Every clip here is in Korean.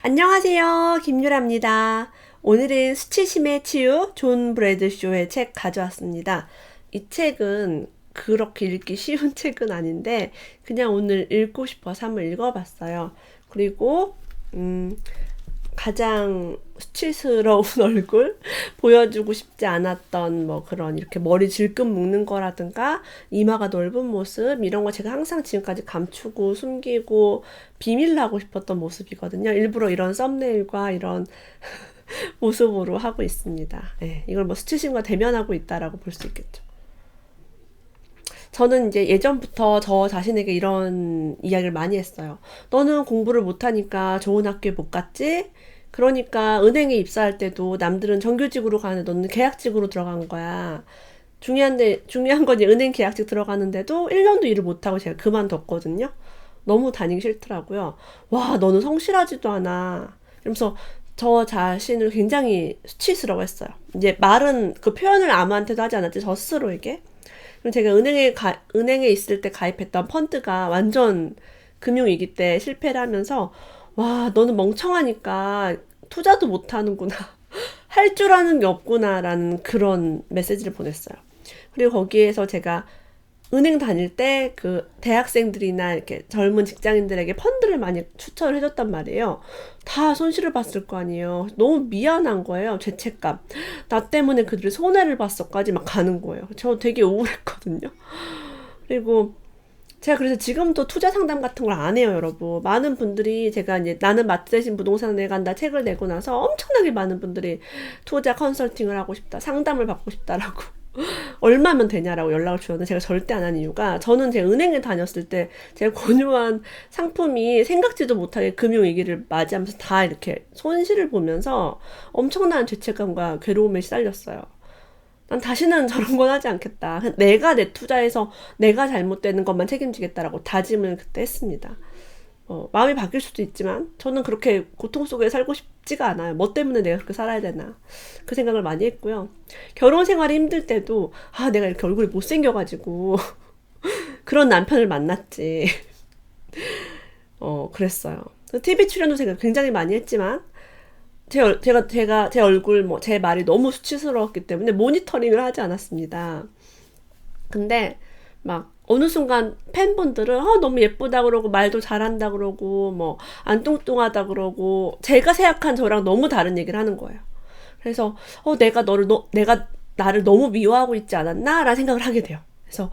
안녕하세요. 김유라입니다. 오늘은 수치심의 치유 존 브래드쇼의 책 가져왔습니다. 이 책은 그렇게 읽기 쉬운 책은 아닌데 그냥 오늘 읽고 싶어서 한번 읽어봤어요. 그리고 가장 수치스러운 얼굴 보여주고 싶지 않았던 뭐 그런 이렇게 머리 질끈 묶는 거라든가 이마가 넓은 모습 이런 거 제가 항상 지금까지 감추고 숨기고 비밀로 하고 싶었던 모습이거든요. 일부러 이런 썸네일과 이런 모습으로 하고 있습니다. 네, 이걸 뭐 수치심과 대면하고 있다라고 볼 수 있겠죠. 저는 이제 예전부터 저 자신에게 이런 이야기를 많이 했어요. 너는 공부를 못하니까 좋은 학교에 못 갔지? 그러니까 은행에 입사할 때도 남들은 정규직으로 가는데 너는 계약직으로 들어간 거야. 중요한 건 이제 은행 계약직 들어가는데도 1년도 일을 못하고 제가 그만뒀거든요. 너무 다니기 싫더라고요. 와, 너는 성실하지도 않아. 이러면서 저 자신을 굉장히 수치스러워했어요. 이제 말은 그 표현을 아무한테도 하지 않았지, 저 스스로에게. 그리고 제가 은행에 있을 때 가입했던 펀드가 완전 금융위기 때 실패를 하면서, 와, 너는 멍청하니까 투자도 못하는구나. 할 줄 아는 게 없구나라는 그런 메시지를 보냈어요. 그리고 거기에서 제가 은행 다닐 때 그 대학생들이나 이렇게 젊은 직장인들에게 펀드를 많이 추천을 해줬단 말이에요. 다 손실을 봤을 거 아니에요. 너무 미안한 거예요. 죄책감. 나 때문에 그들이 손해를 봤어까지 막 가는 거예요. 저 되게 우울했거든요. 그리고 제가 그래서 지금도 투자 상담 같은 걸 안 해요, 여러분. 많은 분들이 제가 이제 나는 마트 대신 부동산에 간다 책을 내고 나서 엄청나게 많은 분들이 투자 컨설팅을 하고 싶다, 상담을 받고 싶다라고 얼마면 되냐라고 연락을 주었는데 제가 절대 안 한 이유가 저는 제 은행에 다녔을 때 제가 권유한 상품이 생각지도 못하게 금융위기를 맞이하면서 다 이렇게 손실을 보면서 엄청난 죄책감과 괴로움에 시달렸어요. 난 다시는 저런 건 하지 않겠다. 내가 내 투자에서 내가 잘못되는 것만 책임지겠다라고 다짐을 그때 했습니다. 마음이 바뀔 수도 있지만 저는 그렇게 고통 속에 살고 싶지가 않아요. 뭐 때문에 내가 그렇게 살아야 되나. 그 생각을 많이 했고요. 결혼 생활이 힘들 때도 내가 이렇게 얼굴이 못생겨가지고 그런 남편을 만났지. 그랬어요. TV 출연도 제가 굉장히 많이 했지만 제가 제 얼굴 제 말이 너무 수치스러웠기 때문에 모니터링을 하지 않았습니다. 근데 막 어느 순간 팬분들은 너무 예쁘다 그러고 말도 잘한다 그러고 뭐 안 뚱뚱하다 그러고 제가 생각한 저랑 너무 다른 얘기를 하는 거예요. 그래서 내가 나를 너무 미워하고 있지 않았나? 라는 생각을 하게 돼요. 그래서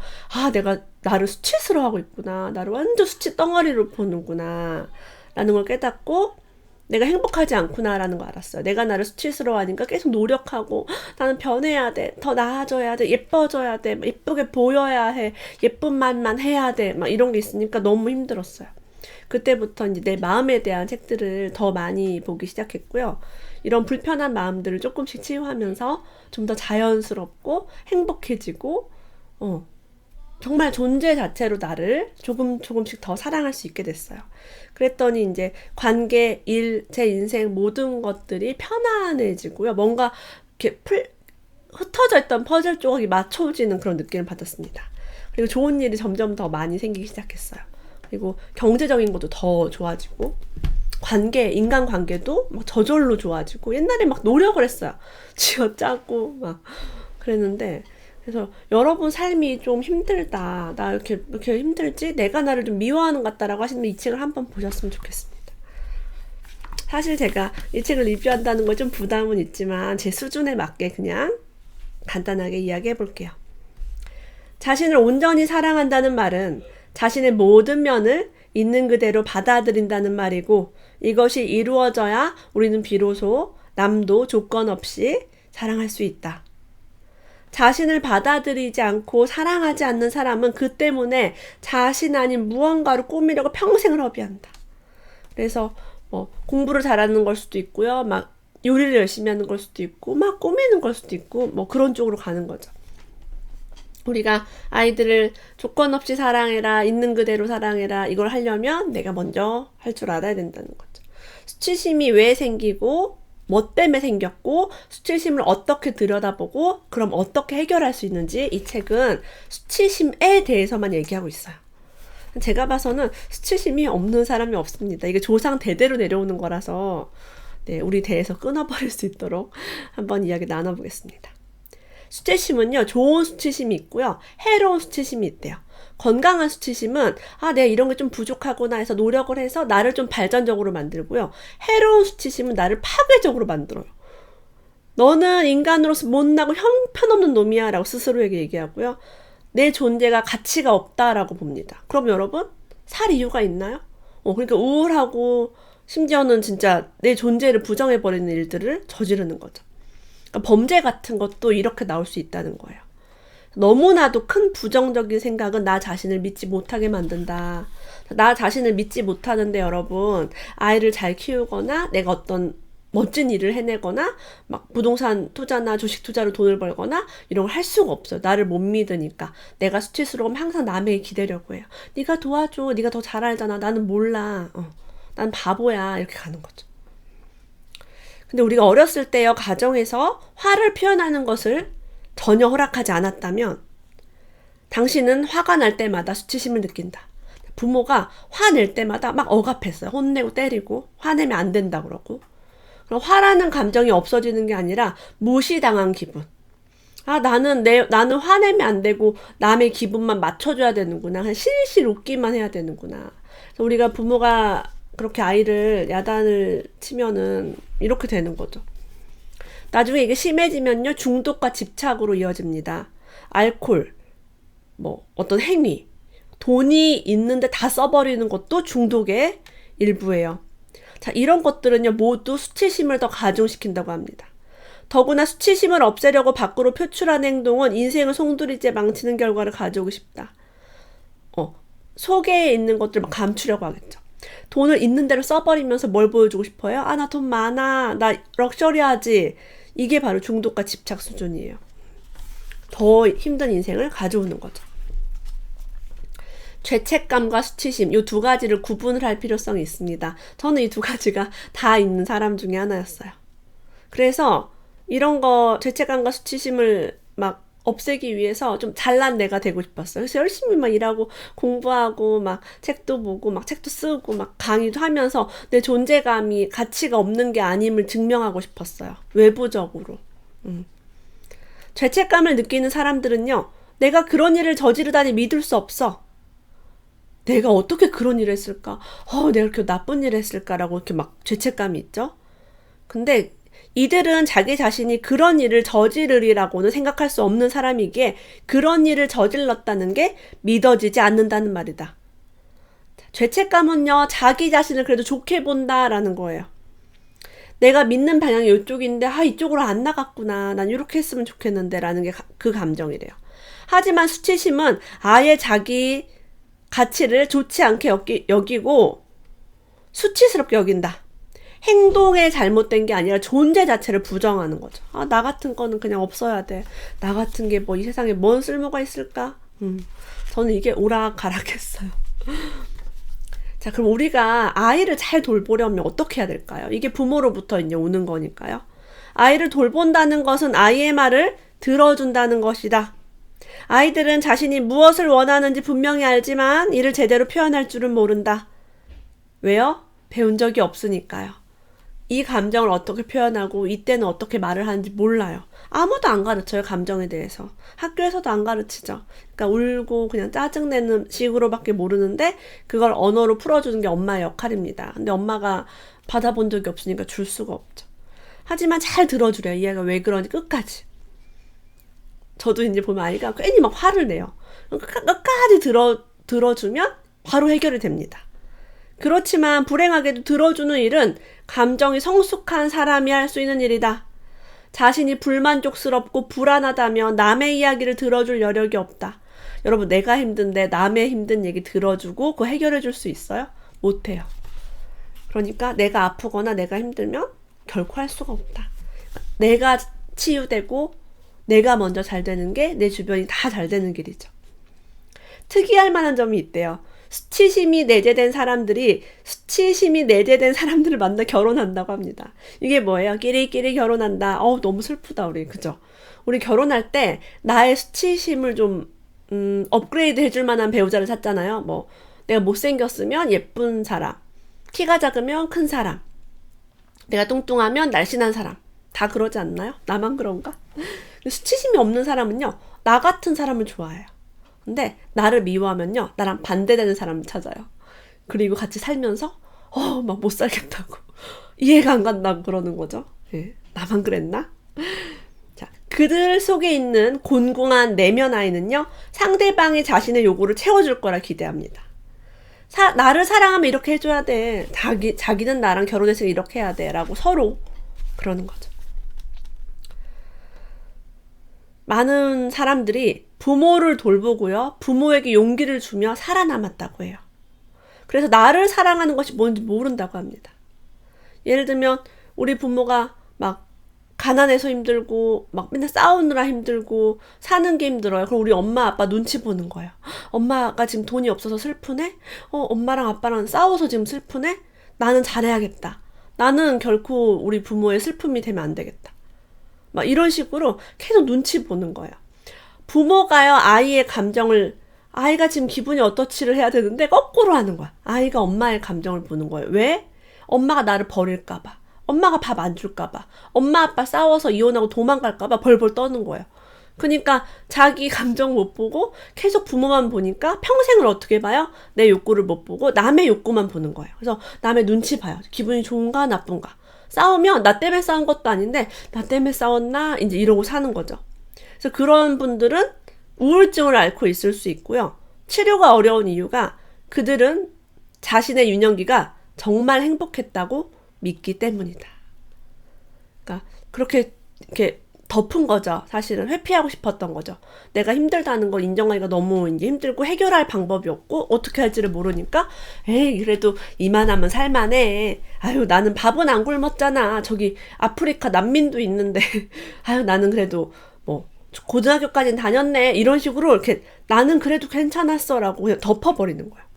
내가 나를 수치스러워하고 있구나. 나를 완전 수치 덩어리로 보는구나. 라는 걸 깨닫고 내가 행복하지 않구나라는 거 알았어요. 내가 나를 수치스러워하니까 계속 노력하고 나는 변해야 돼. 더 나아져야 돼. 예뻐져야 돼. 예쁘게 보여야 해. 예쁜 말만 해야 돼. 막 이런 게 있으니까 너무 힘들었어요. 그때부터 이제 내 마음에 대한 책들을 더 많이 보기 시작했고요. 이런 불편한 마음들을 조금씩 치유하면서 좀 더 자연스럽고 행복해지고 정말 존재 자체로 나를 조금씩 더 사랑할 수 있게 됐어요. 그랬더니 이제 관계, 일, 제 인생 모든 것들이 편안해지고요. 뭔가 이렇게 흩어져 있던 퍼즐 조각이 맞춰지는 그런 느낌을 받았습니다. 그리고 좋은 일이 점점 더 많이 생기기 시작했어요. 그리고 경제적인 것도 더 좋아지고 인간관계도 막 저절로 좋아지고 옛날에 막 노력을 했어요. 쥐어짜고 막 그랬는데 그래서 여러분 삶이 좀 힘들다. 나 이렇게 힘들지? 내가 나를 좀 미워하는 것 같다라고 하시면 이 책을 한번 보셨으면 좋겠습니다. 사실 제가 이 책을 리뷰한다는 거 좀 부담은 있지만 제 수준에 맞게 그냥 간단하게 이야기해 볼게요. 자신을 온전히 사랑한다는 말은 자신의 모든 면을 있는 그대로 받아들인다는 말이고 이것이 이루어져야 우리는 비로소 남도 조건 없이 사랑할 수 있다. 자신을 받아들이지 않고 사랑하지 않는 사람은 그 때문에 자신 아닌 무언가를 꾸미려고 평생을 허비한다. 그래서 공부를 잘하는 걸 수도 있고요. 막 요리를 열심히 하는 걸 수도 있고 막 꾸미는 걸 수도 있고 그런 쪽으로 가는 거죠. 우리가 아이들을 조건 없이 사랑해라, 있는 그대로 사랑해라 이걸 하려면 내가 먼저 할 줄 알아야 된다는 거죠. 수치심이 왜 생기고 뭐 때문에 생겼고 수치심을 어떻게 들여다보고 그럼 어떻게 해결할 수 있는지 이 책은 수치심에 대해서만 얘기하고 있어요. 제가 봐서는 수치심이 없는 사람이 없습니다. 이게 조상 대대로 내려오는 거라서 네, 우리 대에서 끊어버릴 수 있도록 한번 이야기 나눠보겠습니다. 수치심은요, 좋은 수치심이 있고요, 해로운 수치심이 있대요. 건강한 수치심은 내가 이런 게 좀 부족하구나 해서 노력을 해서 나를 좀 발전적으로 만들고요. 해로운 수치심은 나를 파괴적으로 만들어요. 너는 인간으로서 못나고 형편없는 놈이야 라고 스스로에게 얘기하고요. 내 존재가 가치가 없다라고 봅니다. 그럼 여러분, 살 이유가 있나요? 그러니까 우울하고 심지어는 진짜 내 존재를 부정해버리는 일들을 저지르는 거죠. 그러니까 범죄 같은 것도 이렇게 나올 수 있다는 거예요. 너무나도 큰 부정적인 생각은 나 자신을 믿지 못하게 만든다. 나 자신을 믿지 못하는데 여러분, 아이를 잘 키우거나 내가 어떤 멋진 일을 해내거나 막 부동산 투자나 주식 투자로 돈을 벌거나 이런 걸 할 수가 없어요. 나를 못 믿으니까. 내가 수치스러우면 항상 남에게 기대려고 해요. 네가 도와줘. 네가 더 잘 알잖아. 나는 몰라. 난 바보야. 이렇게 가는 거죠. 근데 우리가 어렸을 때요, 가정에서 화를 표현하는 것을 전혀 허락하지 않았다면 당신은 화가 날 때마다 수치심을 느낀다. 부모가 화낼 때마다 막 억압했어요. 혼내고 때리고 화내면 안 된다 그러고. 그럼 화라는 감정이 없어지는 게 아니라 무시당한 기분. 나는 화내면 안 되고 남의 기분만 맞춰줘야 되는구나. 그냥 실실 웃기만 해야 되는구나. 그래서 우리가 부모가 그렇게 아이를 야단을 치면은 이렇게 되는 거죠. 나중에 이게 심해지면요, 중독과 집착으로 이어집니다. 알코올, 어떤 행위, 돈이 있는데 다 써버리는 것도 중독의 일부예요. 자, 이런 것들은요, 모두 수치심을 더 가중시킨다고 합니다. 더구나 수치심을 없애려고 밖으로 표출하는 행동은 인생을 송두리째 망치는 결과를 가져오고 싶다. 속에 있는 것들 막 감추려고 하겠죠. 돈을 있는 대로 써버리면서 뭘 보여주고 싶어요? 나 돈 많아. 나 럭셔리하지. 이게 바로 중독과 집착 수준이에요. 더 힘든 인생을 가져오는 거죠. 죄책감과 수치심, 이 두 가지를 구분을 할 필요성이 있습니다. 저는 이 두 가지가 다 있는 사람 중에 하나였어요. 그래서 이런 거, 죄책감과 수치심을 막 없애기 위해서 좀 잘난 내가 되고 싶었어요. 그래서 열심히 막 일하고 공부하고 막 책도 보고 막 책도 쓰고 막 강의도 하면서 내 존재감이 가치가 없는 게 아님을 증명하고 싶었어요. 외부적으로. 죄책감을 느끼는 사람들은요, 내가 그런 일을 저지르다니 믿을 수 없어. 내가 어떻게 그런 일을 했을까? 내가 이렇게 나쁜 일을 했을까라고 이렇게 막 죄책감이 있죠. 근데 이들은 자기 자신이 그런 일을 저지르리라고는 생각할 수 없는 사람이기에 그런 일을 저질렀다는 게 믿어지지 않는다는 말이다. 죄책감은요, 자기 자신을 그래도 좋게 본다라는 거예요. 내가 믿는 방향이 이쪽인데 이쪽으로 안 나갔구나. 난 이렇게 했으면 좋겠는데 라는 게 그 감정이래요. 하지만 수치심은 아예 자기 가치를 좋지 않게 여기고 수치스럽게 여긴다. 행동에 잘못된 게 아니라 존재 자체를 부정하는 거죠. 나 같은 거는 그냥 없어야 돼. 나 같은 게 이 세상에 뭔 쓸모가 있을까? 저는 이게 오락가락했어요. 자, 그럼 우리가 아이를 잘 돌보려면 어떻게 해야 될까요? 이게 부모로부터 이제 오는 거니까요. 아이를 돌본다는 것은 아이의 말을 들어준다는 것이다. 아이들은 자신이 무엇을 원하는지 분명히 알지만 이를 제대로 표현할 줄은 모른다. 왜요? 배운 적이 없으니까요. 이 감정을 어떻게 표현하고 이때는 어떻게 말을 하는지 몰라요. 아무도 안 가르쳐요, 감정에 대해서. 학교에서도 안 가르치죠. 그러니까 울고 그냥 짜증내는 식으로밖에 모르는데 그걸 언어로 풀어주는 게 엄마의 역할입니다. 근데 엄마가 받아본 적이 없으니까 줄 수가 없죠. 하지만 잘 들어주래요. 이 아이가 왜 그런지 끝까지. 저도 이제 보면 아이가 괜히 막 화를 내요. 끝까지 들어주면 바로 해결이 됩니다. 그렇지만 불행하게도 들어주는 일은 감정이 성숙한 사람이 할 수 있는 일이다. 자신이 불만족스럽고 불안하다면 남의 이야기를 들어줄 여력이 없다. 여러분, 내가 힘든데 남의 힘든 얘기 들어주고 그거 해결해 줄 수 있어요? 못해요. 그러니까 내가 아프거나 내가 힘들면 결코 할 수가 없다. 내가 치유되고 내가 먼저 잘 되는 게 내 주변이 다 잘 되는 길이죠. 특이할 만한 점이 있대요. 수치심이 내재된 사람들을 만나 결혼한다고 합니다. 이게 뭐예요? 끼리끼리 결혼한다. 너무 슬프다, 우리. 그죠? 우리 결혼할 때 나의 수치심을 좀, 업그레이드 해줄 만한 배우자를 찾잖아요. 내가 못생겼으면 예쁜 사람, 키가 작으면 큰 사람, 내가 뚱뚱하면 날씬한 사람. 다 그러지 않나요? 나만 그런가? 수치심이 없는 사람은요, 나 같은 사람을 좋아해요. 근데 나를 미워하면요, 나랑 반대되는 사람을 찾아요. 그리고 같이 살면서 막 못 살겠다고 이해가 안 간다고 그러는 거죠. 예, 나만 그랬나? 자, 그들 속에 있는 곤궁한 내면 아이는요, 상대방이 자신의 요구를 채워줄 거라 기대합니다. 나를 사랑하면 이렇게 해줘야 돼. 자기는 나랑 결혼했으니 이렇게 해야 돼. 라고 서로 그러는 거죠. 많은 사람들이 부모를 돌보고요, 부모에게 용기를 주며 살아남았다고 해요. 그래서 나를 사랑하는 것이 뭔지 모른다고 합니다. 예를 들면 우리 부모가 막 가난해서 힘들고 막 맨날 싸우느라 힘들고 사는 게 힘들어요. 그럼 우리 엄마 아빠 눈치 보는 거예요. 엄마가 지금 돈이 없어서 슬프네? 엄마랑 아빠랑 싸워서 지금 슬프네? 나는 잘해야겠다. 나는 결코 우리 부모의 슬픔이 되면 안 되겠다. 막 이런 식으로 계속 눈치 보는 거예요. 부모가요, 아이가 지금 기분이 어떻지를 해야 되는데 거꾸로 하는 거야. 아이가 엄마의 감정을 보는 거예요. 왜? 엄마가 나를 버릴까봐, 엄마가 밥 안 줄까봐, 엄마 아빠 싸워서 이혼하고 도망갈까봐 벌벌 떠는 거예요. 그러니까 자기 감정 못 보고 계속 부모만 보니까 평생을 어떻게 봐요? 내 욕구를 못 보고 남의 욕구만 보는 거예요. 그래서 남의 눈치 봐요. 기분이 좋은가 나쁜가. 싸우면 나 때문에 싸운 것도 아닌데 나 때문에 싸웠나? 이제 이러고 사는 거죠. 그래서 그런 분들은 우울증을 앓고 있을 수 있고요. 치료가 어려운 이유가 그들은 자신의 유년기가 정말 행복했다고 믿기 때문이다. 그러니까 그렇게 이렇게 덮은 거죠. 사실은 회피하고 싶었던 거죠. 내가 힘들다는 걸 인정하기가 너무 이제 힘들고 해결할 방법이 없고 어떻게 할지를 모르니까 에이 그래도 이만하면 살만해. 아유 나는 밥은 안 굶었잖아. 저기 아프리카 난민도 있는데 아유 나는 그래도 뭐 고등학교까지는 다녔네. 이런 식으로 이렇게 나는 그래도 괜찮았어 라고 그냥 덮어버리는 거예요.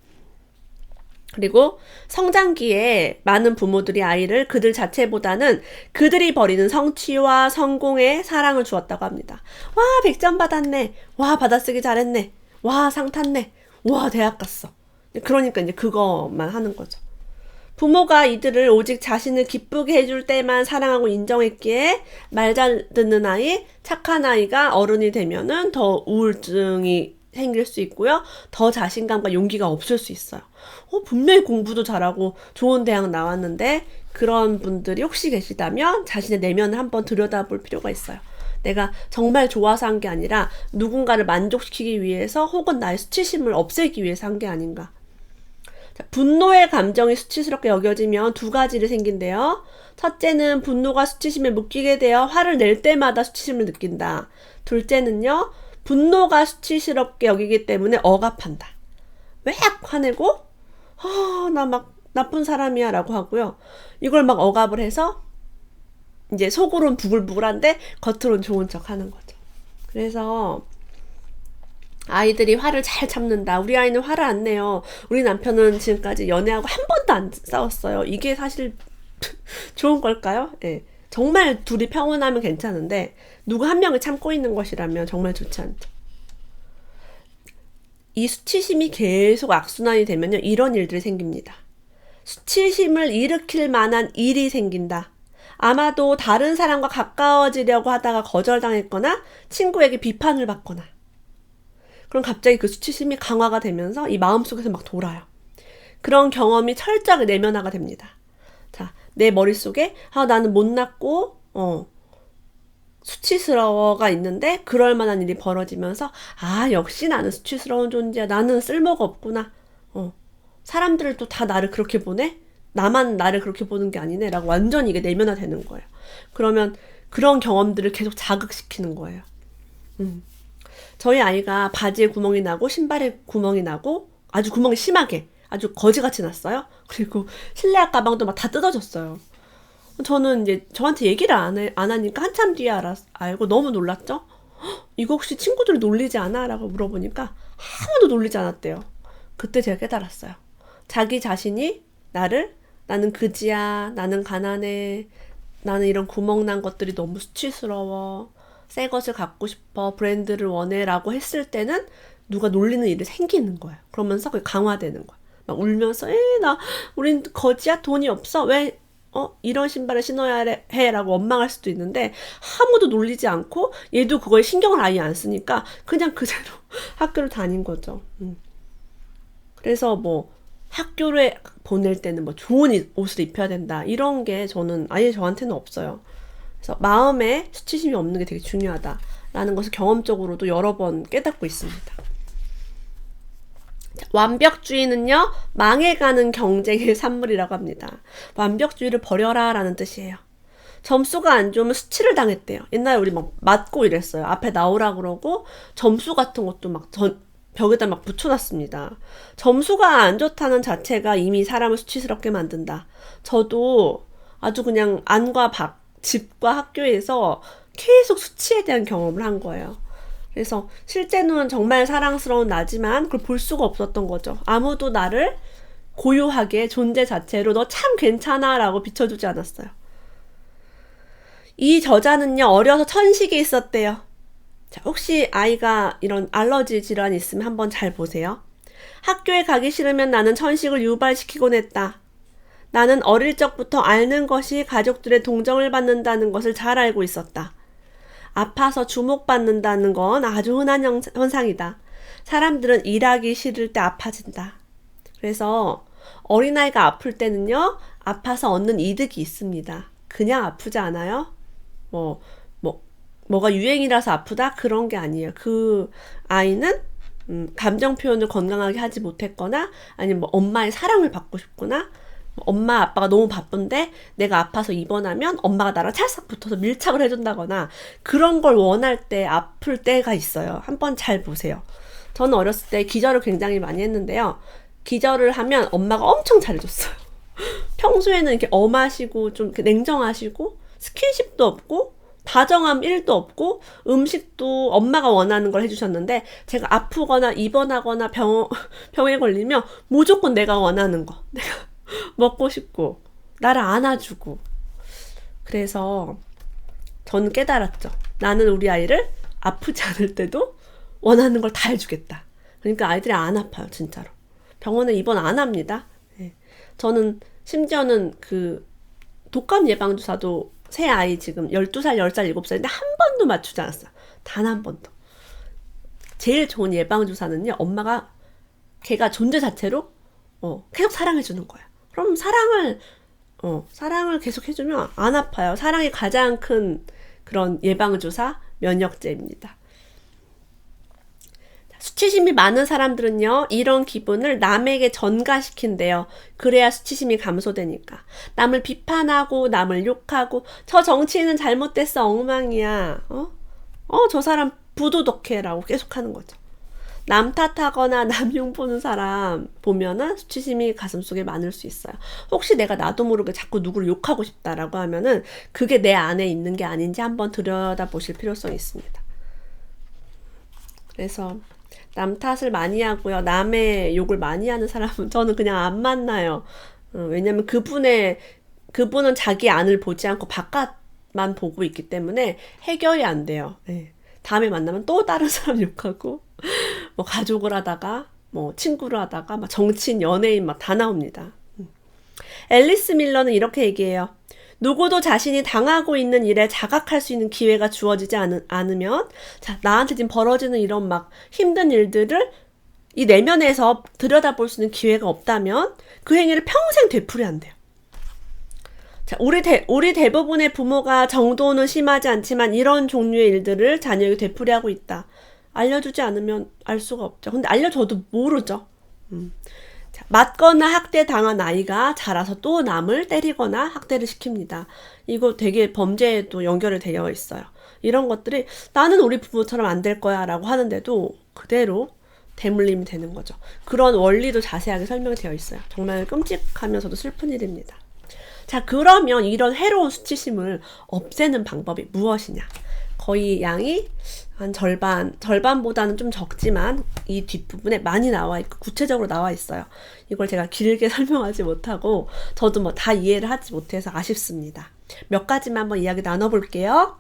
그리고 성장기에 많은 부모들이 아이를 그들 자체보다는 그들이 벌이는 성취와 성공에 사랑을 주었다고 합니다. 와 100점 받았네. 와 받아쓰기 잘했네. 와 상 탔네. 와 대학 갔어. 그러니까 이제 그것만 하는 거죠. 부모가 이들을 오직 자신을 기쁘게 해줄 때만 사랑하고 인정했기에 말 잘 듣는 아이, 착한 아이가 어른이 되면은 더 우울증이 생길 수 있고요. 더 자신감과 용기가 없을 수 있어요. 분명히 공부도 잘하고 좋은 대학 나왔는데 그런 분들이 혹시 계시다면 자신의 내면을 한번 들여다볼 필요가 있어요. 내가 정말 좋아서 한 게 아니라 누군가를 만족시키기 위해서 혹은 나의 수치심을 없애기 위해서 한 게 아닌가. 자, 분노의 감정이 수치스럽게 여겨지면 두 가지를 생긴대요. 첫째는 분노가 수치심에 묶이게 되어 화를 낼 때마다 수치심을 느낀다. 둘째는요. 분노가 수치스럽게 여기기 때문에 억압한다. 왜 화내고 나 막 나쁜 사람이야 라고 하고요. 이걸 막 억압을 해서 이제 속으로는 부글부글한데 겉으로는 좋은 척 하는 거죠. 그래서 아이들이 화를 잘 참는다. 우리 아이는 화를 안 내요. 우리 남편은 지금까지 연애하고 한 번도 안 싸웠어요. 이게 사실 좋은 걸까요? 네. 정말 둘이 평온하면 괜찮은데 누구 한 명이 참고 있는 것이라면 정말 좋지 않죠. 이 수치심이 계속 악순환이 되면요. 이런 일들이 생깁니다. 수치심을 일으킬 만한 일이 생긴다. 아마도 다른 사람과 가까워지려고 하다가 거절당했거나 친구에게 비판을 받거나 그럼 갑자기 그 수치심이 강화가 되면서 이 마음속에서 막 돌아요. 그런 경험이 철저하게 내면화가 됩니다. 자, 내 머릿속에 나는 못났고 수치스러워가 있는데 그럴 만한 일이 벌어지면서 역시 나는 수치스러운 존재야. 나는 쓸모가 없구나. 사람들을 또 다 나를 그렇게 보네? 나만 나를 그렇게 보는 게 아니네 라고 완전히 이게 내면화되는 거예요. 그러면 그런 경험들을 계속 자극시키는 거예요. 저희 아이가 바지에 구멍이 나고 신발에 구멍이 나고 아주 구멍이 심하게 아주 거지같이 났어요. 그리고 실내화 가방도 막 다 뜯어졌어요. 저는 이제 저한테 얘기를 안 하니까 한참 뒤에 알고 너무 놀랐죠. 이거 혹시 친구들이 놀리지 않아? 라고 물어보니까 아무도 놀리지 않았대요. 그때 제가 깨달았어요. 자기 자신이 나는 그지야, 나는 가난해, 나는 이런 구멍난 것들이 너무 수치스러워, 새 것을 갖고 싶어, 브랜드를 원해 라고 했을 때는 누가 놀리는 일이 생기는 거예요. 그러면서 그게 강화되는 거예요. 막 울면서 나 우린 거지야 돈이 없어 왜 이런 신발을 신어야 해 라고 원망할 수도 있는데 아무도 놀리지 않고 얘도 그거에 신경을 아예 안 쓰니까 그냥 그대로 학교를 다닌 거죠. 그래서 뭐 학교를 보낼 때는 뭐 좋은 옷을 입혀야 된다 이런 게 저는 아예 저한테는 없어요. 그래서 마음에 수치심이 없는 게 되게 중요하다라는 것을 경험적으로도 여러 번 깨닫고 있습니다. 완벽주의는요, 망해가는 경쟁의 산물이라고 합니다. 완벽주의를 버려라 라는 뜻이에요. 점수가 안 좋으면 수치를 당했대요. 옛날에 우리 막 맞고 이랬어요. 앞에 나오라 그러고 점수 같은 것도 막 벽에다 막 붙여놨습니다. 점수가 안 좋다는 자체가 이미 사람을 수치스럽게 만든다. 저도 아주 그냥 안과 밖, 집과 학교에서 계속 수치에 대한 경험을 한 거예요. 그래서 실제로는 정말 사랑스러운 나지만 그걸 볼 수가 없었던 거죠. 아무도 나를 고요하게 존재 자체로 너 참 괜찮아 라고 비춰주지 않았어요. 이 저자는요, 어려서 천식이 있었대요. 자, 혹시 아이가 이런 알러지 질환이 있으면 한번 잘 보세요. 학교에 가기 싫으면 나는 천식을 유발시키곤 했다. 나는 어릴 적부터 앓는 것이 가족들의 동정을 받는다는 것을 잘 알고 있었다. 아파서 주목받는다는 건 아주 흔한 현상이다. 사람들은 일하기 싫을 때 아파진다. 그래서 어린아이가 아플 때는요, 아파서 얻는 이득이 있습니다. 그냥 아프지 않아요? 뭐가 유행이라서 아프다? 그런 게 아니에요. 그 아이는 감정 표현을 건강하게 하지 못했거나 아니면 뭐 엄마의 사랑을 받고 싶거나 엄마 아빠가 너무 바쁜데 내가 아파서 입원하면 엄마가 나랑 찰싹 붙어서 밀착을 해준다거나 그런 걸 원할 때 아플 때가 있어요. 한번 잘 보세요. 저는 어렸을 때 기절을 굉장히 많이 했는데요. 기절을 하면 엄마가 엄청 잘해줬어요. 평소에는 이렇게 엄하시고 좀 냉정하시고 스킨십도 없고 다정함 1도 없고 음식도 엄마가 원하는 걸 해주셨는데 제가 아프거나 입원하거나 병에 걸리면 무조건 내가 원하는 거 내가 먹고 싶고 나를 안아주고 그래서 저는 깨달았죠. 나는 우리 아이를 아프지 않을 때도 원하는 걸 다 해주겠다. 그러니까 아이들이 안 아파요. 진짜로. 병원에 입원 안 합니다. 네. 저는 심지어는 그 독감 예방주사도 새 아이 지금 12살, 10살, 7살인데 한 번도 맞추지 않았어요. 단 한 번도. 제일 좋은 예방주사는요. 엄마가 걔가 존재 자체로 계속 사랑해주는 거예요. 그럼 사랑을 계속 해주면 안 아파요. 사랑이 가장 큰 그런 예방주사 면역제입니다. 수치심이 많은 사람들은요, 이런 기분을 남에게 전가시킨대요. 그래야 수치심이 감소되니까. 남을 비판하고, 남을 욕하고, 저 정치인은 잘못됐어, 엉망이야. 저 사람 부도덕해. 라고 계속 하는 거죠. 남 탓하거나 남 흉보는 사람 보면은 수치심이 가슴속에 많을 수 있어요. 혹시 내가 나도 모르게 자꾸 누구를 욕하고 싶다라고 하면은 그게 내 안에 있는 게 아닌지 한번 들여다보실 필요성이 있습니다. 그래서 남 탓을 많이 하고요. 남의 욕을 많이 하는 사람은 저는 그냥 안 만나요. 왜냐면 그분은 자기 안을 보지 않고 바깥만 보고 있기 때문에 해결이 안 돼요. 네. 다음에 만나면 또 다른 사람 욕하고 뭐 가족을 하다가 뭐 친구를 하다가 막 정치인, 연예인 막 다 나옵니다. 앨리스 밀러는 이렇게 얘기해요. 누구도 자신이 당하고 있는 일에 자각할 수 있는 기회가 주어지지 않으면 자, 나한테 지금 벌어지는 이런 막 힘든 일들을 이 내면에서 들여다볼 수 있는 기회가 없다면 그 행위를 평생 되풀이 한대요. 자, 우리 대부분의 부모가 정도는 심하지 않지만 이런 종류의 일들을 자녀에게 되풀이하고 있다. 알려주지 않으면 알 수가 없죠. 근데 알려줘도 모르죠. 자, 맞거나 학대당한 아이가 자라서 또 남을 때리거나 학대를 시킵니다. 이거 되게 범죄에도 연결이 되어 있어요. 이런 것들이 나는 우리 부모처럼 안 될 거야 라고 하는데도 그대로 대물림이 되는 거죠. 그런 원리도 자세하게 설명이 되어 있어요. 정말 끔찍하면서도 슬픈 일입니다. 자, 그러면 이런 해로운 수치심을 없애는 방법이 무엇이냐? 거의 양이 한 절반보다는 좀 적지만 이 뒷부분에 많이 나와 있고 구체적으로 나와 있어요. 이걸 제가 길게 설명하지 못하고 저도 뭐 다 이해를 하지 못해서 아쉽습니다. 몇 가지만 한번 이야기 나눠볼게요.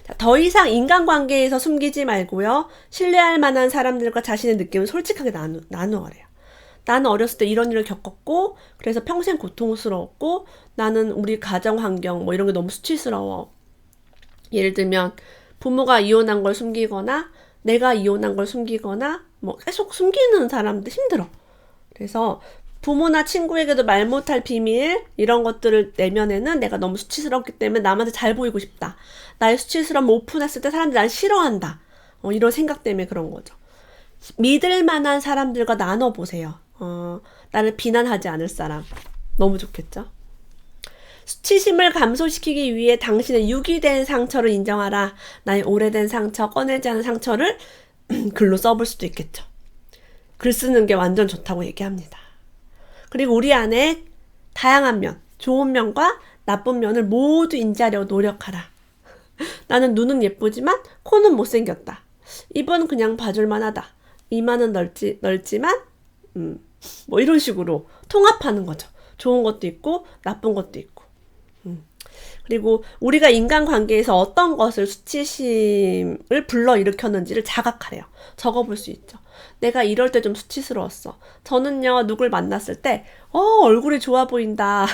자, 더 이상 인간관계에서 숨기지 말고요. 신뢰할 만한 사람들과 자신의 느낌을 솔직하게 나누어래요. 나는 어렸을 때 이런 일을 겪었고 그래서 평생 고통스러웠고 나는 우리 가정 환경 뭐 이런 게 너무 수치스러워. 예를 들면 부모가 이혼한 걸 숨기거나 내가 이혼한 걸 숨기거나 뭐 계속 숨기는 사람들 힘들어. 그래서 부모나 친구에게도 말 못할 비밀 이런 것들을 내면에는 내가 너무 수치스럽기 때문에 남한테 잘 보이고 싶다. 나의 수치스러움 오픈했을 때 사람들이 날 싫어한다. 이런 생각 때문에 그런 거죠. 믿을 만한 사람들과 나눠보세요. 나를 비난하지 않을 사람. 너무 좋겠죠? 수치심을 감소시키기 위해 당신의 유기된 상처를 인정하라. 나의 오래된 상처, 꺼내지 않은 상처를 글로 써볼 수도 있겠죠. 글 쓰는 게 완전 좋다고 얘기합니다. 그리고 우리 안에 다양한 면, 좋은 면과 나쁜 면을 모두 인지하려고 노력하라. 나는 눈은 예쁘지만 코는 못생겼다. 입은 그냥 봐줄만 하다. 이마는 넓지만 뭐 이런 식으로 통합하는 거죠. 좋은 것도 있고 나쁜 것도 있고. 그리고 우리가 인간관계에서 어떤 것을 수치심을 불러일으켰는지를 자각하래요. 적어볼 수 있죠. 내가 이럴 때 좀 수치스러웠어. 저는요 누굴 만났을 때 얼굴이 좋아 보인다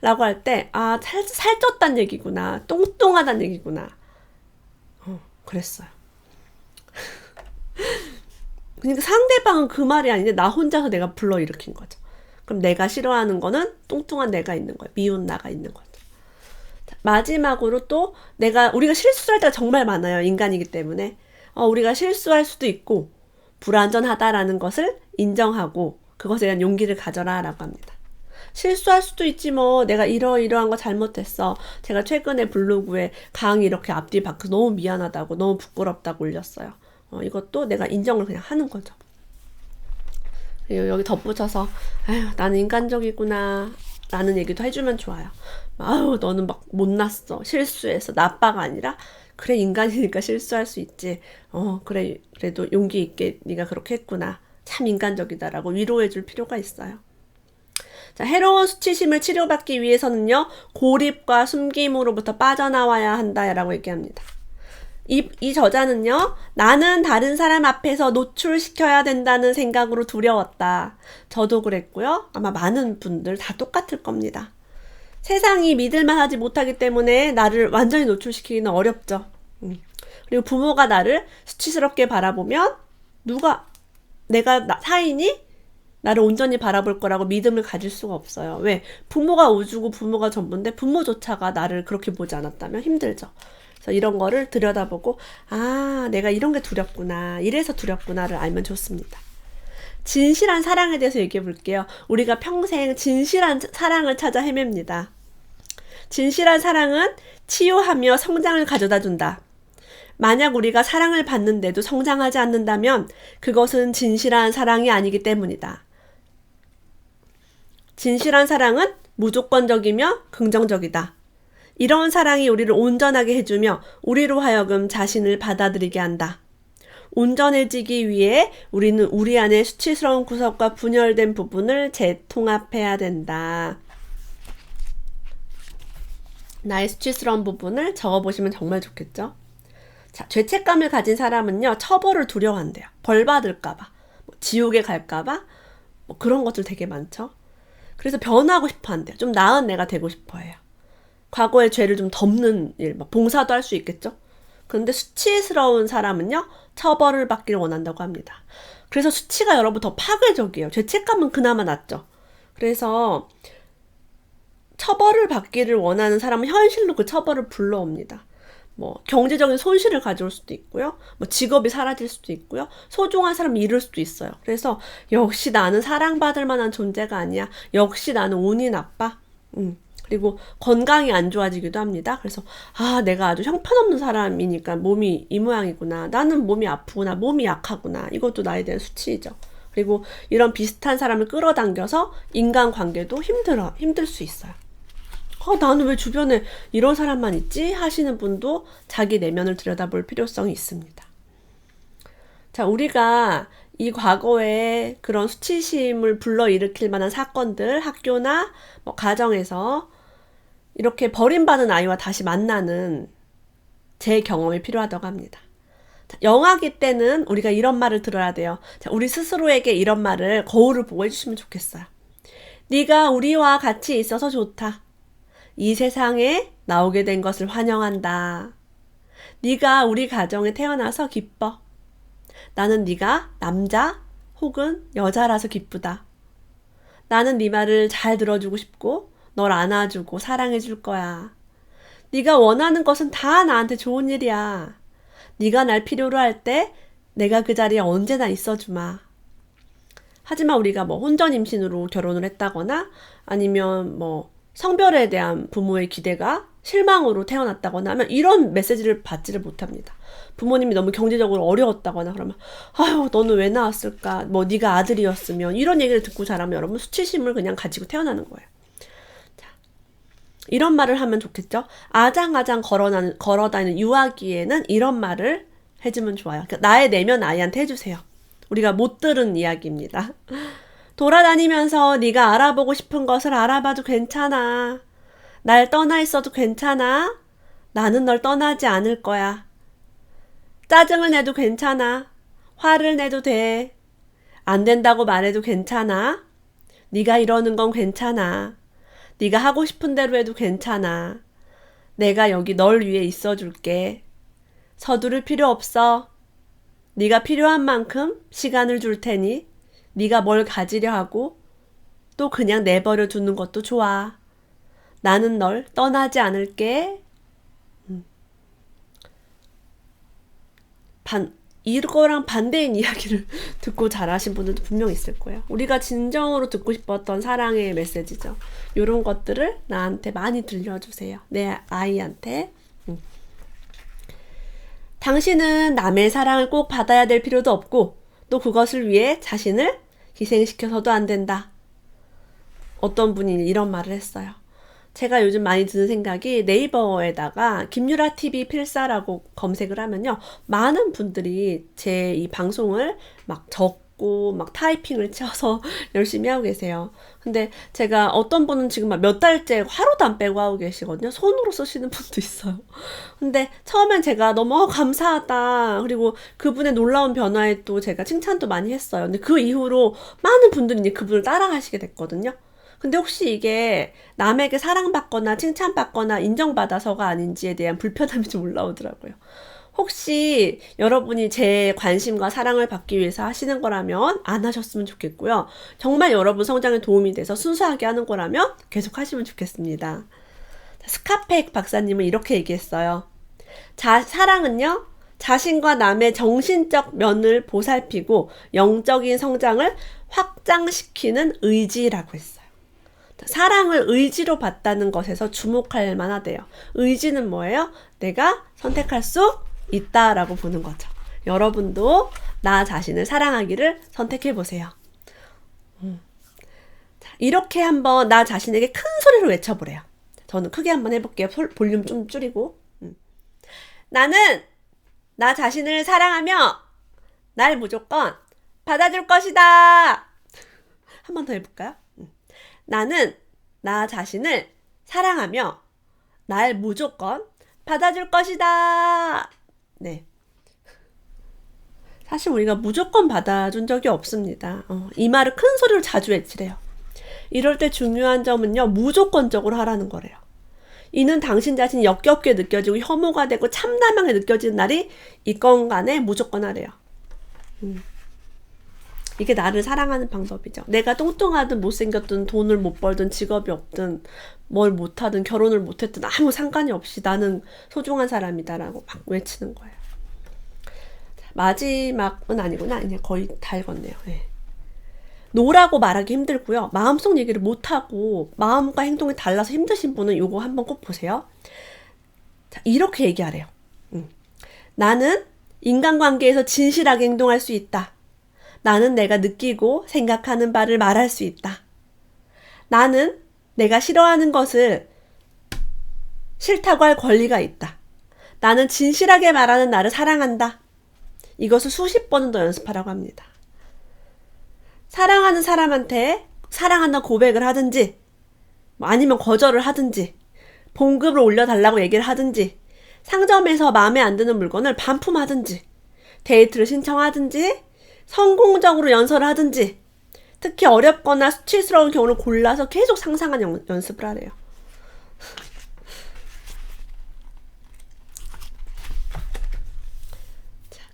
라고 할 때 살쪘단 얘기구나. 똥똥하단 얘기구나. 그랬어요. 그러니까 상대방은 그 말이 아닌데 나 혼자서 내가 불러일으킨 거죠. 그럼 내가 싫어하는 거는 뚱뚱한 내가 있는 거예요. 미운 나가 있는 거죠. 자, 마지막으로 또 우리가 실수할 때가 정말 많아요. 인간이기 때문에. 우리가 실수할 수도 있고 불완전하다라는 것을 인정하고 그것에 대한 용기를 가져라 라고 합니다. 실수할 수도 있지 뭐. 내가 이러이러한 거 잘못했어. 제가 최근에 블로그에 강의 이렇게 앞뒤 바꿔서 너무 미안하다고 너무 부끄럽다고 올렸어요. 이것도 내가 인정을 그냥 하는 거죠. 그리고 여기 덧붙여서 아유 나는 인간적이구나 라는 얘기도 해주면 좋아요. 아유 너는 막 못났어. 실수했어. 나빠가 아니라 그래 인간이니까 실수할 수 있지. 그래 그래도 용기 있게 네가 그렇게 했구나. 참 인간적이다라고 위로해 줄 필요가 있어요. 자, 해로운 수치심을 치료받기 위해서는요. 고립과 숨김으로부터 빠져나와야 한다라고 얘기합니다. 이 저자는요. 나는 다른 사람 앞에서 노출시켜야 된다는 생각으로 두려웠다. 저도 그랬고요. 아마 많은 분들 다 똑같을 겁니다. 세상이 믿을만하지 못하기 때문에 나를 완전히 노출시키기는 어렵죠. 그리고 부모가 나를 수치스럽게 바라보면 내가 타인이 나를 온전히 바라볼 거라고 믿음을 가질 수가 없어요. 왜? 부모가 우주고 부모가 전부인데 부모조차가 나를 그렇게 보지 않았다면 힘들죠. 그래서 이런 거를 들여다보고 내가 이런 게 두렵구나. 이래서 두렵구나를 알면 좋습니다. 진실한 사랑에 대해서 얘기해 볼게요. 우리가 평생 진실한 사랑을 찾아 헤맵니다. 진실한 사랑은 치유하며 성장을 가져다 준다. 만약 우리가 사랑을 받는데도 성장하지 않는다면 그것은 진실한 사랑이 아니기 때문이다. 진실한 사랑은 무조건적이며 긍정적이다. 이런 사랑이 우리를 온전하게 해주며 우리로 하여금 자신을 받아들이게 한다. 온전해지기 위해 우리는 우리 안에 수치스러운 구석과 분열된 부분을 재통합해야 된다. 나의 수치스러운 부분을 적어보시면 정말 좋겠죠? 자, 죄책감을 가진 사람은요, 처벌을 두려워한대요. 벌 받을까봐, 지옥에 갈까봐, 그런 것들 되게 많죠? 그래서 변하고 싶어 한대요. 좀 나은 내가 되고 싶어 해요. 과거의 죄를 좀 덮는 일, 봉사도 할 수 있겠죠? 그런데 수치스러운 사람은요, 처벌을 받기를 원한다고 합니다. 그래서 수치가 여러분 더 파괴적이에요. 죄책감은 그나마 낫죠. 그래서 처벌을 받기를 원하는 사람은 현실로 그 처벌을 불러옵니다. 경제적인 손실을 가져올 수도 있고요. 직업이 사라질 수도 있고요. 소중한 사람을 잃을 수도 있어요. 그래서 역시 나는 사랑받을 만한 존재가 아니야. 역시 나는 운이 나빠. 그리고 건강이 안 좋아지기도 합니다. 그래서 내가 아주 형편없는 사람이니까 몸이 이 모양이구나. 나는 몸이 아프구나. 몸이 약하구나. 이것도 나에 대한 수치이죠. 그리고 이런 비슷한 사람을 끌어당겨서 인간관계도 힘들 수 있어요. 나는 왜 주변에 이런 사람만 있지? 하시는 분도 자기 내면을 들여다볼 필요성이 있습니다. 자, 우리가 이 과거에 그런 수치심을 불러일으킬 만한 사건들, 학교나 가정에서 이렇게 버림받은 아이와 다시 만나는 제 경험이 필요하다고 합니다. 자, 영아기 때는 우리가 이런 말을 들어야 돼요. 자, 우리 스스로에게 이런 말을 거울을 보고 해주시면 좋겠어요. 네가 우리와 같이 있어서 좋다. 이 세상에 나오게 된 것을 환영한다. 네가 우리 가정에 태어나서 기뻐. 나는 네가 남자 혹은 여자라서 기쁘다. 나는 네 말을 잘 들어주고 싶고 널 안아주고 사랑해줄 거야. 네가 원하는 것은 다 나한테 좋은 일이야. 네가 날 필요로 할 때 내가 그 자리에 언제나 있어주마. 하지만 우리가 뭐 혼전 임신으로 결혼을 했다거나 아니면 뭐 성별에 대한 부모의 기대가 실망으로 태어났다거나 하면 이런 메시지를 받지를 못합니다. 부모님이 너무 경제적으로 어려웠다거나 그러면 아유 너는 왜 나왔을까? 뭐 네가 아들이었으면 이런 얘기를 듣고 자라면 여러분 수치심을 그냥 가지고 태어나는 거예요. 자, 이런 말을 하면 좋겠죠? 아장아장 걸어다니는 유아기에는 이런 말을 해주면 좋아요. 그러니까 나의 내면 아이한테 해주세요. 우리가 못 들은 이야기입니다. 돌아다니면서 네가 알아보고 싶은 것을 알아봐도 괜찮아. 날 떠나 있어도 괜찮아. 나는 널 떠나지 않을 거야. 짜증을 내도 괜찮아. 화를 내도 돼. 안 된다고 말해도 괜찮아. 네가 이러는 건 괜찮아. 네가 하고 싶은 대로 해도 괜찮아. 내가 여기 널 위해 있어줄게. 서두를 필요 없어. 네가 필요한 만큼 시간을 줄 테니 네가 뭘 가지려 하고 또 그냥 내버려 두는 것도 좋아. 나는 널 떠나지 않을게. 이거랑 반대인 이야기를 듣고 자라신 분들도 분명 있을 거예요. 우리가 진정으로 듣고 싶었던 사랑의 메시지죠. 이런 것들을 나한테 많이 들려주세요. 내 아이한테. 당신은 남의 사랑을 꼭 받아야 될 필요도 없고 또 그것을 위해 자신을 희생시켜서도 안 된다. 어떤 분이 이런 말을 했어요. 제가 요즘 많이 드는 생각이 네이버에다가 김유라 TV 필사라고 검색을 하면요. 많은 분들이 제 이 방송을 막 적고 막 타이핑을 쳐서 열심히 하고 계세요. 근데 제가 어떤 분은 지금 막 몇 달째 하루도 안 빼고 하고 계시거든요. 손으로 쓰시는 분도 있어요. 근데 처음엔 제가 너무 감사하다. 그리고 그분의 놀라운 변화에 또 제가 칭찬도 많이 했어요. 근데 그 이후로 많은 분들이 이제 그분을 따라가시게 됐거든요. 근데 혹시 이게 남에게 사랑받거나 칭찬받거나 인정받아서가 아닌지에 대한 불편함이 좀 올라오더라고요. 혹시 여러분이 제 관심과 사랑을 받기 위해서 하시는 거라면 안 하셨으면 좋겠고요. 정말 여러분 성장에 도움이 돼서 순수하게 하는 거라면 계속 하시면 좋겠습니다. 스카펙 박사님은 이렇게 얘기했어요. 사랑은요, 자신과 남의 정신적 면을 보살피고 영적인 성장을 확장시키는 의지라고 했어요. 사랑을 의지로 받다는 것에서 주목할 만하대요. 의지는 뭐예요? 내가 선택할 수 있다라고 보는 거죠. 여러분도 나 자신을 사랑하기를 선택해보세요. 이렇게 한번 나 자신에게 큰 소리로 외쳐보래요. 저는 크게 한번 해볼게요. 볼륨 좀 줄이고. 나는 나 자신을 사랑하며 날 무조건 받아줄 것이다. 한 번 더 해볼까요? 나는 나 자신을 사랑하며 날 무조건 받아줄 것이다. 네. 사실 우리가 무조건 받아준 적이 없습니다. 이 말을 큰 소리로 자주 외치래요. 이럴 때 중요한 점은요, 무조건적으로 하라는 거래요. 이는 당신 자신이 역겹게 느껴지고 혐오가 되고 참담하게 느껴지는 날이 있건 간에 무조건 하래요. 이게 나를 사랑하는 방법이죠. 내가 뚱뚱하든 못생겼든 돈을 못 벌든 직업이 없든 뭘 못하든 결혼을 못했든 아무 상관이 없이 나는 소중한 사람이다라고 막 외치는 거예요. 자, 마지막은 아니구나. 이제 거의 다 읽었네요. 네. 노라고 말하기 힘들고요. 마음속 얘기를 못하고 마음과 행동이 달라서 힘드신 분은 이거 한번 꼭 보세요. 자, 이렇게 얘기하래요. 나는 인간관계에서 진실하게 행동할 수 있다. 나는 내가 느끼고 생각하는 바를 말할 수 있다. 나는 내가 싫어하는 것을 싫다고 할 권리가 있다. 나는 진실하게 말하는 나를 사랑한다. 이것을 수십 번은 더 연습하라고 합니다. 사랑하는 사람한테 사랑한다 고백을 하든지 아니면 거절을 하든지 봉급을 올려달라고 얘기를 하든지 상점에서 마음에 안 드는 물건을 반품하든지 데이트를 신청하든지 성공적으로 연설을 하든지 특히 어렵거나 수치스러운 경우를 골라서 계속 상상한 연습을 하래요.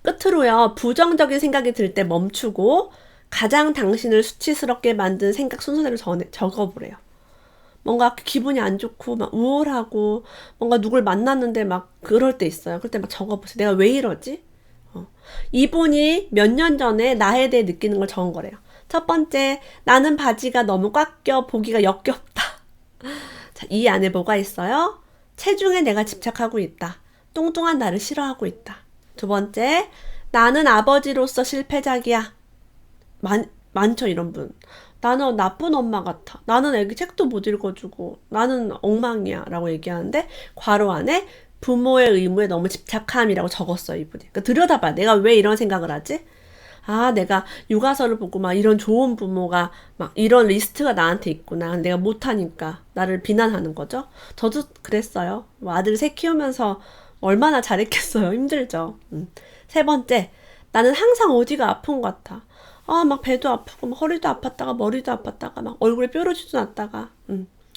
끝으로요. 부정적인 생각이 들 때 멈추고 가장 당신을 수치스럽게 만든 생각 순서대로 적어보래요. 뭔가 기분이 안 좋고 막 우울하고 뭔가 누굴 만났는데 막 그럴 때 있어요. 그럴 때 막 적어보세요. 내가 왜 이러지? 이분이 몇 년 전에 나에 대해 느끼는 걸 적은 거래요. 첫 번째, 나는 바지가 너무 꽉 껴 보기가 역겹다. 자, 이 안에 뭐가 있어요? 체중에 내가 집착하고 있다. 뚱뚱한 나를 싫어하고 있다. 두 번째, 나는 아버지로서 실패작이야. 많죠, 이런 분. 나는 나쁜 엄마 같아. 나는 애기 책도 못 읽어주고, 나는 엉망이야. 라고 얘기하는데, 괄호 안에 부모의 의무에 너무 집착함이라고 적었어요, 이분이. 그러니까 들여다봐. 내가 왜 이런 생각을 하지? 아, 내가 육아서를 보고 막 이런 좋은 부모가 막 이런 리스트가 나한테 있구나. 내가 못하니까 나를 비난하는 거죠. 저도 그랬어요. 뭐 아들 셋 키우면서 얼마나 잘했겠어요. 힘들죠. 세 번째, 나는 항상 어디가 아픈 것 같아. 아, 막 배도 아프고, 막 허리도 아팠다가, 머리도 아팠다가, 막 얼굴에 뾰루지도 났다가,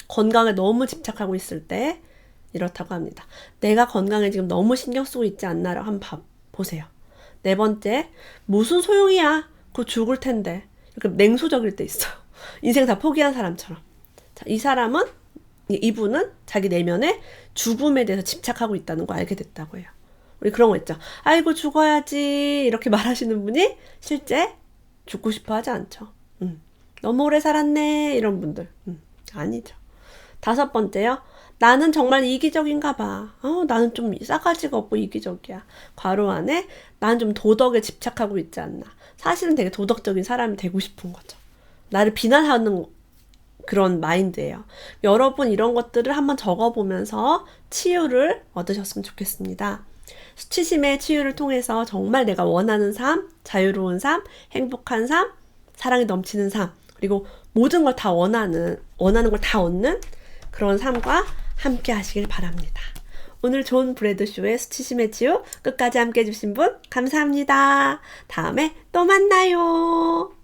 건강에 너무 집착하고 있을 때, 이렇다고 합니다. 내가 건강에 지금 너무 신경 쓰고 있지 않나라고 한번 보세요. 네 번째, 무슨 소용이야? 곧 죽을 텐데. 이렇게 냉소적일 때 있어요. 인생 다 포기한 사람처럼. 자, 이분은 자기 내면에 죽음에 대해서 집착하고 있다는 거 알게 됐다고 해요. 우리 그런 거 있죠. 아이고, 죽어야지. 이렇게 말하시는 분이 실제 죽고 싶어 하지 않죠. 너무 오래 살았네. 이런 분들. 아니죠. 다섯 번째요. 나는 정말 이기적인가 봐. 나는 좀 싸가지가 없고 이기적이야. 괄호 안에 나는 좀 도덕에 집착하고 있지 않나. 사실은 되게 도덕적인 사람이 되고 싶은 거죠. 나를 비난하는 그런 마인드예요. 여러분 이런 것들을 한번 적어보면서 치유를 얻으셨으면 좋겠습니다. 수치심의 치유를 통해서 정말 내가 원하는 삶, 자유로운 삶, 행복한 삶, 사랑이 넘치는 삶, 그리고 모든 걸 다 원하는 걸 다 얻는 그런 삶과 함께 하시길 바랍니다. 오늘 존 브래드쇼의 수치심의 치유 끝까지 함께 해주신 분 감사합니다. 다음에 또 만나요.